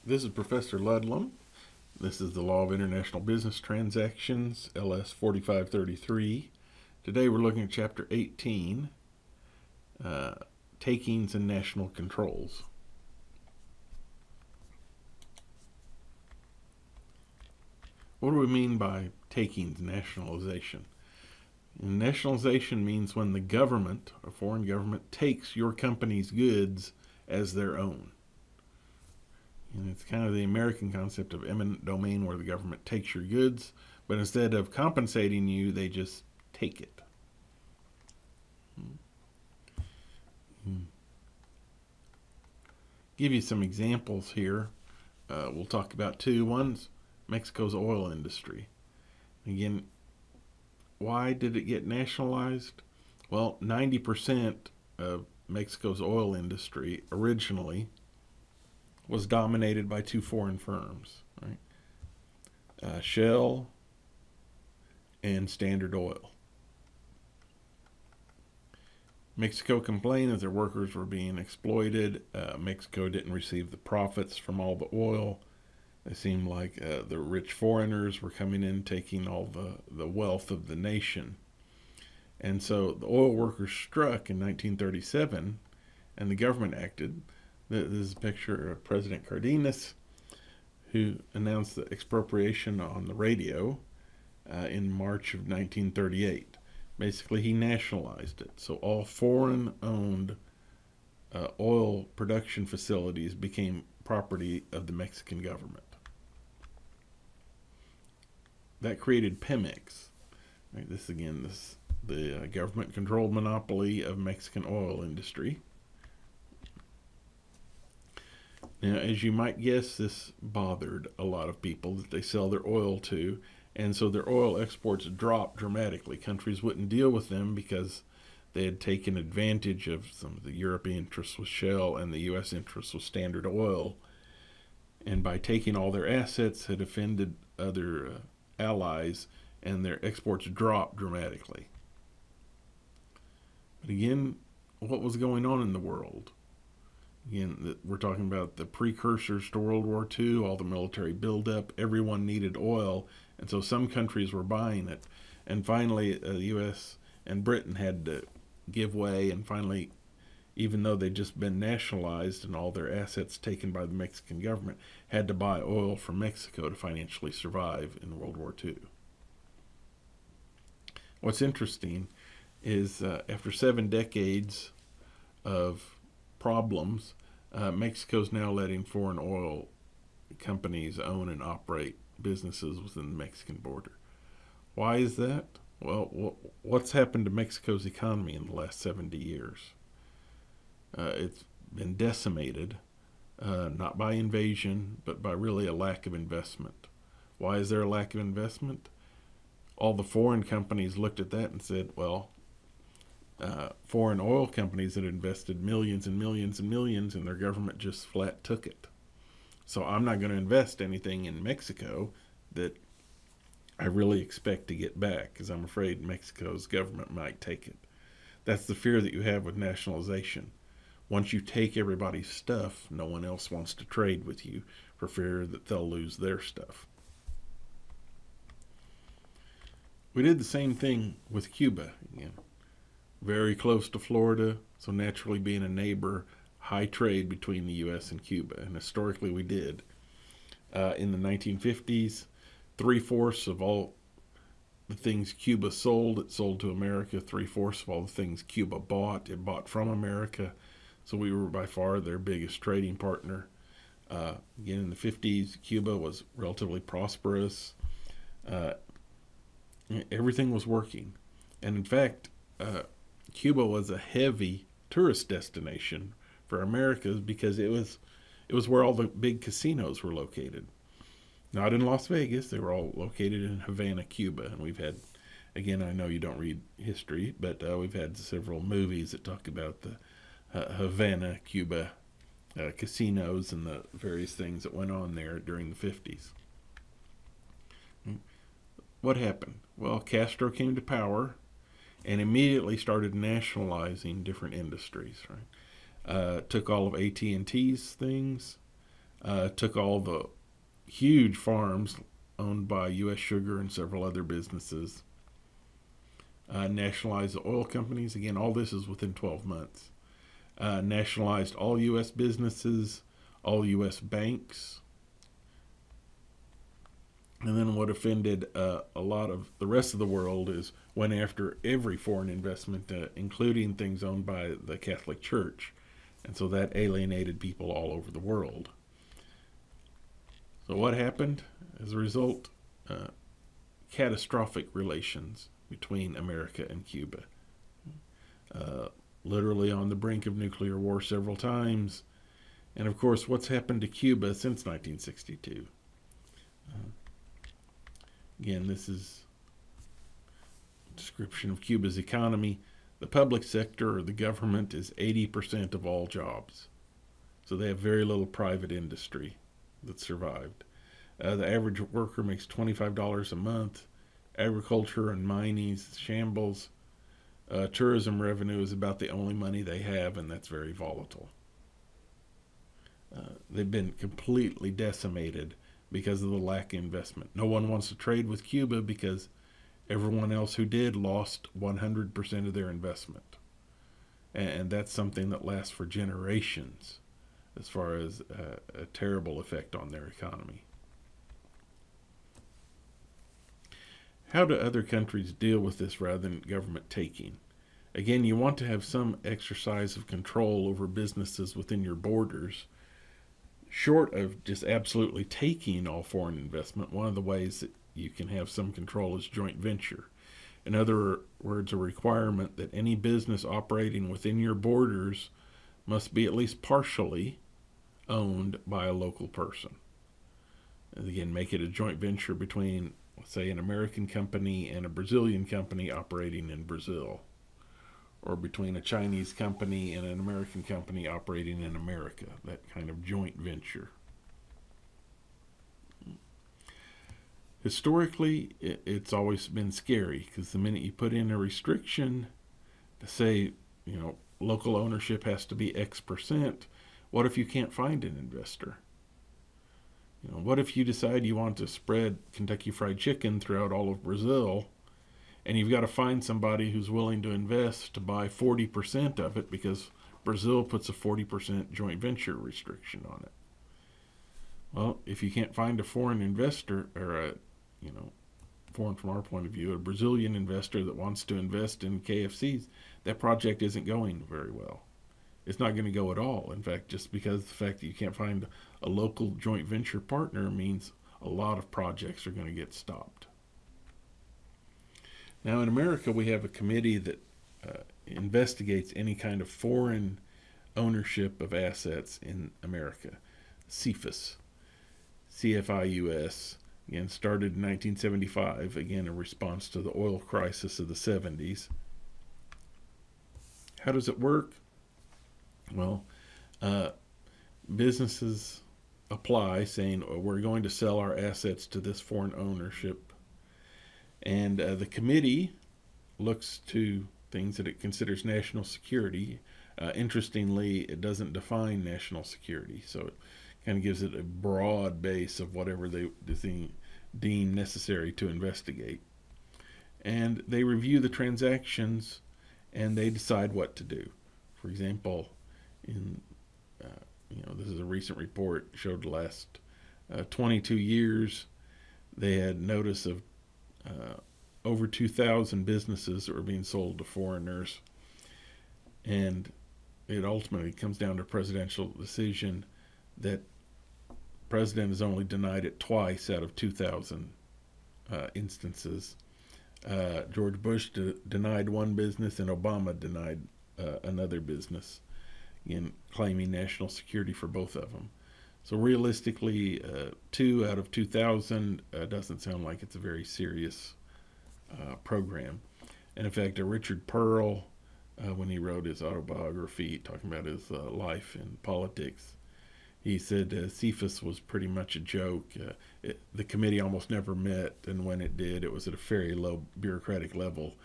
This is Professor Ludlum. This is the Law of International Business Transactions, LS 4533. Today we're looking at Chapter 18, Takings and National Controls. What do we mean by takings nationalization? And nationalization means when the government, a foreign government, takes your company's goods as their own. And it's kind of the American concept of eminent domain, where the government takes your goods, but instead of compensating you, they just take it. Give you some examples here. We'll talk about two. One's Mexico's oil industry. Again, why did it get nationalized? Well, 90% of Mexico's oil industry originally was dominated by two foreign firms, right? Shell and Standard Oil. Mexico complained that their workers were being exploited. Mexico didn't receive the profits from all the oil. It seemed like the rich foreigners were coming in, taking all the wealth of the nation. And so the oil workers struck in 1937, and the government acted. This is a picture of President Cardenas, who announced the expropriation on the radio in March of 1938. Basically, he nationalized it. So all foreign-owned oil production facilities became property of the Mexican government. That created Pemex. Right, the government-controlled monopoly of Mexican oil industry. Now, as you might guess, this bothered a lot of people that they sell their oil to, and so their oil exports dropped dramatically. Countries wouldn't deal with them because they had taken advantage of some of the European interests with Shell and the U.S. interests with Standard Oil, and by taking all their assets had offended other allies, and their exports dropped dramatically. But again, what was going on in the world? Again, we're talking about the precursors to World War II, all the military buildup. Everyone needed oil, and so some countries were buying it. And finally, the U.S. and Britain had to give way, and finally, even though they'd just been nationalized and all their assets taken by the Mexican government, had to buy oil from Mexico to financially survive in World War II. What's interesting is after 7 decades of problems, Mexico's now letting foreign oil companies own and operate businesses within the Mexican border. Why is that? Well, what's happened to Mexico's economy in the last 70 years? It's been decimated, not by invasion, but by really a lack of investment. Why is there a lack of investment? All the foreign companies looked at that and said, well, foreign oil companies had invested millions and millions and millions, and their government just flat took it. So I'm not going to invest anything in Mexico that I really expect to get back, because I'm afraid Mexico's government might take it. That's the fear that you have with nationalization. Once you take everybody's stuff, no one else wants to trade with you for fear that they'll lose their stuff. We did the same thing with Cuba. Again, very close to Florida, so naturally being a neighbor, high trade between the U.S. and Cuba, and historically we did. In the 1950s, 3/4 of all the things Cuba sold, it sold to America. 3/4 of all the things Cuba bought, it bought from America. So we were by far their biggest trading partner. Again, in the 50s, Cuba was relatively prosperous. Everything was working. And in fact, Cuba was a heavy tourist destination for Americans because it was where all the big casinos were located. Not in Las Vegas. They were all located in Havana, Cuba. And we've had, again, I know you don't read history, but we've had several movies that talk about the Havana, Cuba casinos and the various things that went on there during the 50s. What happened? Well, Castro came to power and immediately started nationalizing different industries. Right? Took all of AT&T's things, took all the huge farms owned by U.S. Sugar and several other businesses, nationalized the oil companies. Again, all this is within 12 months. Nationalized all U.S. businesses, all U.S. banks. And then what offended a lot of the rest of the world is went after every foreign investment, including things owned by the Catholic Church. And so that alienated people all over the world. So what happened as a result? Catastrophic relations between America and Cuba. Literally on the brink of nuclear war several times. And of course, what's happened to Cuba since 1962? Again, this is a description of Cuba's economy. The public sector, or the government, is 80% of all jobs. So they have very little private industry that survived. The average worker makes $25 a month. Agriculture and mining is shambles. Tourism revenue is about the only money they have, and that's very volatile. They've been completely decimated because of the lack of investment. No one wants to trade with Cuba because everyone else who did lost 100% of their investment. And that's something that lasts for generations as far as a terrible effect on their economy. How do other countries deal with this rather than government taking? Again, you want to have some exercise of control over businesses within your borders. Short of just absolutely taking all foreign investment, one of the ways that you can have some control is joint venture. In other words, a requirement that any business operating within your borders must be at least partially owned by a local person. And again, make it a joint venture between, let's say, an American company and a Brazilian company operating in Brazil, or between a Chinese company and an American company operating in America, that kind of joint venture. Historically, it's always been scary because the minute you put in a restriction to say, local ownership has to be X%, what if you can't find an investor? What if you decide you want to spread Kentucky Fried Chicken throughout all of Brazil, and you've got to find somebody who's willing to invest to buy 40% of it because Brazil puts a 40% joint venture restriction on it? Well, if you can't find a foreign investor, or foreign from our point of view, a Brazilian investor that wants to invest in KFCs, that project isn't going very well. It's not going to go at all. In fact, just because the fact that you can't find a local joint venture partner means a lot of projects are going to get stopped. Now, in America, we have a committee that investigates any kind of foreign ownership of assets in America. CFIUS. CFIUS. Again, started in 1975. Again, a response to the oil crisis of the 70s. How does it work? Well, businesses apply saying, we're going to sell our assets to this foreign ownership. And the committee looks to things that it considers national security. Interestingly, it doesn't define national security, so it kind of gives it a broad base of whatever they deem necessary to investigate. And they review the transactions and they decide what to do. For example, this is a recent report, showed the last 22 years, they had notice of over 2,000 businesses that were being sold to foreigners. And it ultimately comes down to a presidential decision that the president has only denied it twice out of 2,000 instances. George Bush denied one business and Obama denied another business, in claiming national security for both of them. So realistically, 2 out of 2,000 doesn't sound like it's a very serious program. And in fact, Richard Pearl, when he wrote his autobiography talking about his life in politics, he said CFIUS was pretty much a joke. The committee almost never met, and when it did, it was at a very low bureaucratic level.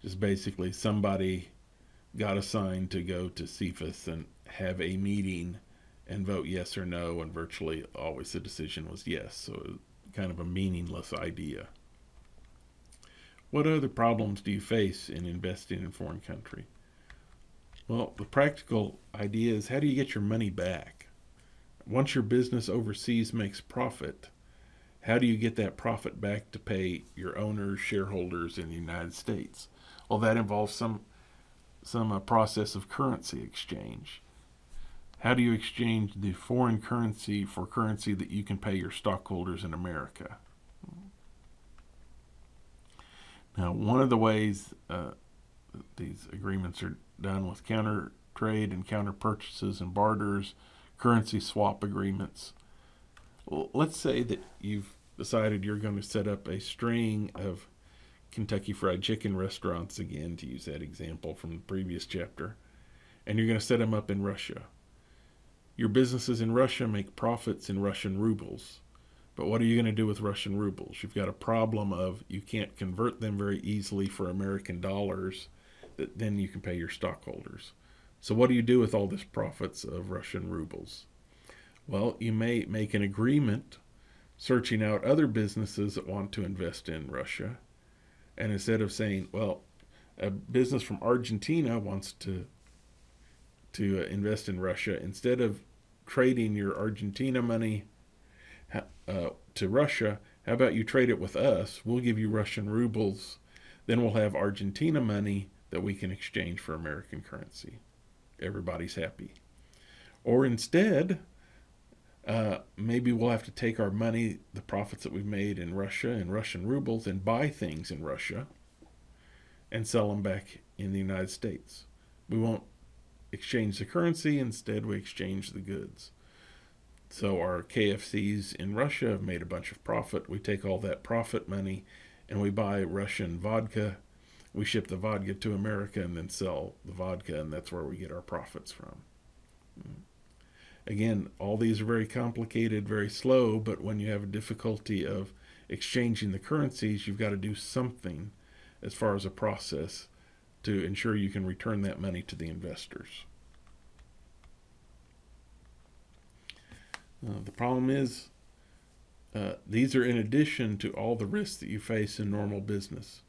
Just basically somebody got assigned to go to CFIUS and have a meeting and vote yes or no, and virtually always the decision was yes. So it was kind of a meaningless idea. What other problems do you face in investing in a foreign country? Well, the practical idea is, how do you get your money back? Once your business overseas makes profit, how do you get that profit back to pay your owners, shareholders in the United States? Well, that involves some process of currency exchange. How do you exchange the foreign currency for currency that you can pay your stockholders in America? Now, one of the ways these agreements are done with counter trade and counter purchases and barters, currency swap agreements. Well, let's say that you've decided you're going to set up a string of Kentucky Fried Chicken restaurants, again, to use that example from the previous chapter, and you're going to set them up in Russia. Your businesses in Russia make profits in Russian rubles. But what are you going to do with Russian rubles? You've got a problem of you can't convert them very easily for American dollars that then you can pay your stockholders. So what do you do with all this profits of Russian rubles? Well, you may make an agreement searching out other businesses that want to invest in Russia. And instead of saying, well, a business from Argentina wants to invest in Russia, instead of trading your Argentina money to Russia, how about you trade it with us? We'll give you Russian rubles. Then we'll have Argentina money that we can exchange for American currency. Everybody's happy. Or instead, maybe we'll have to take our money, the profits that we've made in Russia and Russian rubles, and buy things in Russia and sell them back in the United States. We won't exchange the currency. Instead, we exchange the goods. So our KFCs in Russia have made a bunch of profit. We take all that profit money and we buy Russian vodka. We ship the vodka to America and then sell the vodka, and that's where we get our profits from. Again, all these are very complicated, very slow, but when you have a difficulty of exchanging the currencies, you've got to do something as far as a process to ensure you can return that money to the investors. The problem is, these are in addition to all the risks that you face in normal business.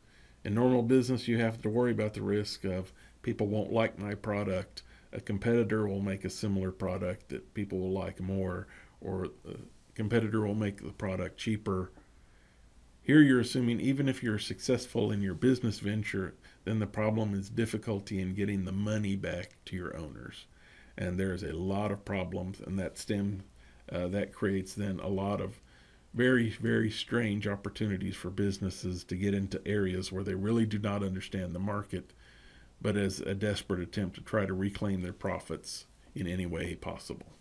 In normal business, you have to worry about the risk of people won't like my product, a competitor will make a similar product that people will like more, or a competitor will make the product cheaper. Here you're assuming even if you're successful in your business venture, then the problem is difficulty in getting the money back to your owners. And there's a lot of problems, and that creates then a lot of very, very strange opportunities for businesses to get into areas where they really do not understand the market, but as a desperate attempt to try to reclaim their profits in any way possible.